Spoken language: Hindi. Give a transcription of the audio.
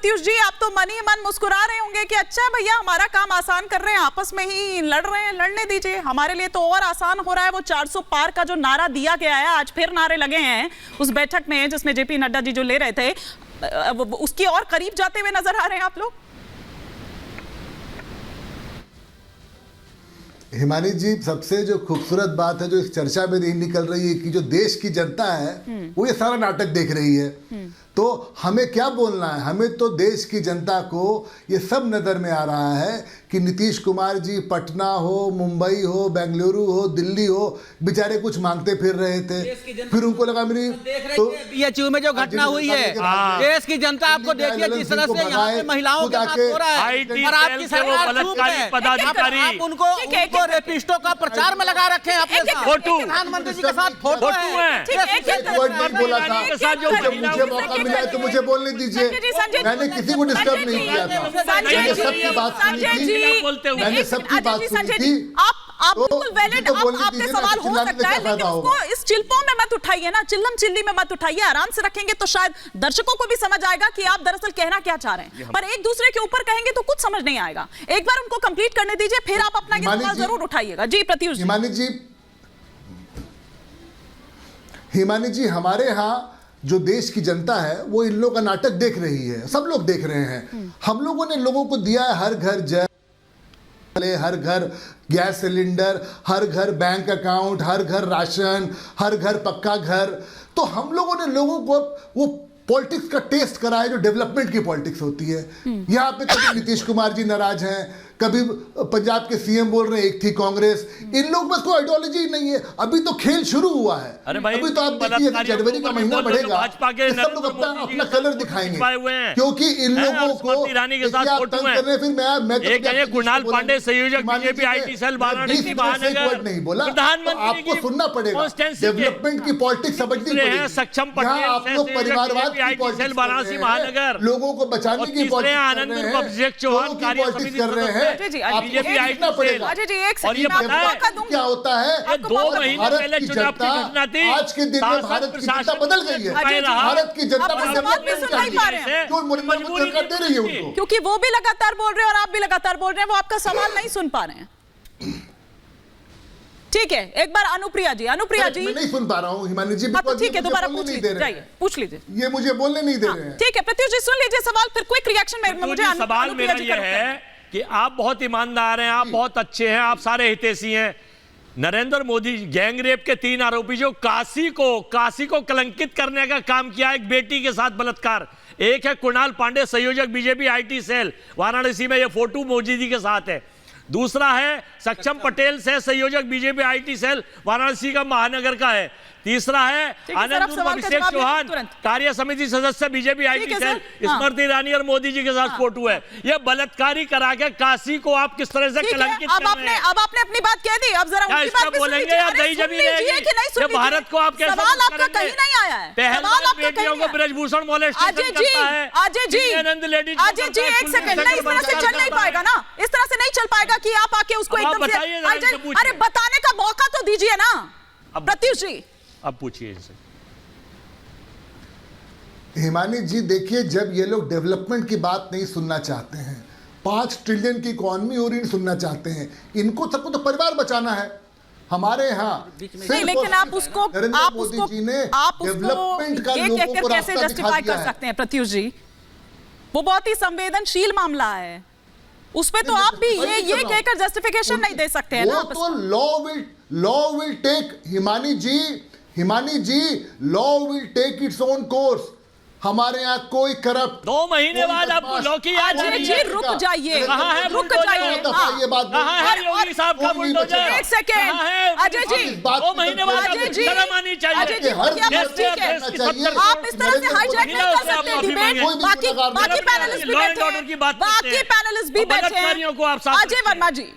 प्रत्युष जी, आप तो मन ही मन मुस्कुरा रहे होंगे कि अच्छा भैया हमारा काम आसान कर रहे हैं, आपस में ही लड़ रहे हैं, लड़ने दीजिए, हमारे लिए तो और आसान हो रहा है। वो 400 पार का जो नारा दिया गया है, आज फिर नारे लगे हैं उस बैठक में जिसमें जेपी नड्डा जी जो ले रहे थे, उसकी और करीब जाते हुए नजर आ रहे हैं आप लोग। हिमानी जी, सबसे जो खूबसूरत बात है जो इस चर्चा में नहीं निकल रही है कि जो देश की जनता है वो ये सारा नाटक देख रही है। तो हमें क्या बोलना है? हमें तो देश की जनता को ये सब नज़र में आ रहा है कि नीतीश कुमार जी पटना हो, मुंबई हो, बेंगलुरु हो, दिल्ली हो, बेचारे कुछ मांगते फिर रहे थे, फिर उनको लगा मेरी तो बीएचयू में जो घटना हुई है, देश की जनता आपको देखिए जिस तरह से यहाँ पे महिलाओं के साथ हो रहा है, और आपकी सरकार चुप है। आप उनको रेपिस्टों का प्रचार में लगा रखे हैं अपने साथ, प्रधानमंत्री जी के साथ फोटो है। मुझे मौका मिला है तो मुझे बोलने दीजिए, मैंने किसी को डिस्टर्ब नहीं किया था, मैंने सबकी बात सुनी थी, मैंने सबकी बात सुनी थी। आप बिल्कुल वैलिड, आपसे सवाल हो सकता है, लेकिन उसको इस चिल्पों में मत उठाइए ना, चिल्लम चिल्ली में मत उठाइए, आराम से रखेंगे तो शायद दर्शकों को भी समझ आएगा कि आप दरअसल कहना क्या चाह रहे हैं। पर एक दूसरे के ऊपर कहेंगे तो कुछ समझ नहीं आएगा। एक बार उनको कंप्लीट करने दीजिए, फिर आप अपना सवाल जरूर उठाइएगा। जी प्रत्युष हिमानी जी, हमारे यहाँ जो देश की जनता है वो इन लोगों का नाटक देख रही है, सब लोग देख रहे हैं। हम लोगों ने लोगों को दिया है हर घर जल, हर घर गैस सिलेंडर, हर घर बैंक अकाउंट, हर घर राशन, हर घर पक्का घर। तो हम लोगों ने लोगों को वो पॉलिटिक्स का टेस्ट कराया जो डेवलपमेंट की पॉलिटिक्स होती है। यहाँ पे कभी नीतीश कुमार जी नाराज हैं, कभी पंजाब के सीएम बोल रहे हैं एक थी कांग्रेस। इन लोग में कोई आइडियोलॉजी नहीं है, अभी तो खेल शुरू हुआ है। अभी तो आप देखिए जनवरी का महीना बढ़ेगा, सब लोग अपना कलर दिखाएंगे, क्योंकि इन लोगों को फिर कुणाल पांडे संयोजक बीजेपी आईटी सेल वाराणसी महानगर नहीं बोला, आपको सुनना पड़ेगा, डेवलपमेंट की पॉलिटिक्स समझनी पड़ेगी। सक्षम आप लोग परिवारवाद की पॉलिटिक्स वाराणसी महानगर, लोगों को बचाने की पॉलिटिक्स कर रहे हैं। और ये पता है क्या होता है, 2 महीने पहले चुनाव की घटना थी, आज के दिन में भारत की जनता बदल गई है। भारत की जनता मजबूरी दे रही है उनको, क्योंकि वो भी लगातार बोल रहे हैं और आप भी लगातार बोल रहे हैं, वो आपका सवाल नहीं सुन पा रहे हैं। ठीक है, एक बार अनुप्रिया जी मैं नहीं सुन पा रहा हूँ हिमानी जी, ठीक है, दोबारा पूछ लीजिए, ये मुझे बोलने नहीं दे रहे हैं। ठीक है प्रत्युष जी, सुन लीजिए सवाल, फिर क्विक रिएक्शन में मुझे सवाल मेरा ये है कि आप बहुत ईमानदार हैं, आप बहुत अच्छे हैं, आप सारे हितैषी हैं। नरेंद्र मोदी गैंगरेप के 3 आरोपी जो काशी को कलंकित करने का काम किया, एक बेटी के साथ बलात्कार, एक है कुणाल पांडे संयोजक बीजेपी आईटी सेल वाराणसी में, ये फोटो मोदी जी के साथ है। दूसरा है सक्षम पटेल से संयोजक बीजेपी आईटी सेल वाराणसी का महानगर का है। तीसरा है आनंद अभिषेक चौहान कार्य समिति सदस्य BJP IT cell, Smriti Irani और मोदी जी के साथ फोटो है। ये बलात्कारी करा के काशी को आप किस तरह से कलंकित कर रहे हैं? अब आपने अपनी बात कह दी, अब जरा उनकी बात भी बोलेंगे या दही जमी रहेगी? भारत को आप कैसे सवाल आपका कहीं नहीं आया है, पहले बेटियों को ब्रजभूषण मोलेस्टेशन करता है। अजय जी एक सेकंड, नहीं इस तरह से चल नहीं पाएगा ना, इस तरह से नहीं चल पाएगा कि आप आके उसको एकदम से, अरे बताने का मौका तो दीजिए ना प्रत्युष जी। अब पूछिए इनसे। हिमानी जी देखिए, जब ये लोग डेवलपमेंट की बात नहीं सुनना चाहते हैं, 5 ट्रिलियन की इकोनॉमी और नहीं सुनना चाहते हैं, इनको सबको तो परिवार बचाना है। हमारे यहाँ लेकिन आप उसको डेवलपमेंट का ये कहकर कैसे जस्टिफाई कर सकते हैं प्रत्युष जी? वो बहुत ही संवेदनशील मामला है, उस पे तो आप भी ये कहकर जस्टिफिकेशन नहीं दे सकते हैं ना। तो law will take Himani ji law will take its own course. हमारे यहाँ कोई करप्ट 2 महीने बाद आपको लौकी याद जी रुक जाइए, रुक जाइए, ये बात कहाँ है योगी साहब का बुलडोजर? एक सेकेंड अजय जी, 2 महीने बाद अजय जी, शर्म आनी चाहिए। अजय जी आप इस तरह से हाईजैक नहीं कर सकते डिबेट। बाकी पैनलिस्ट भी बैठे हैं, बाकी पैनलिस्ट भी बैठे हैं। अजय वर्मा जी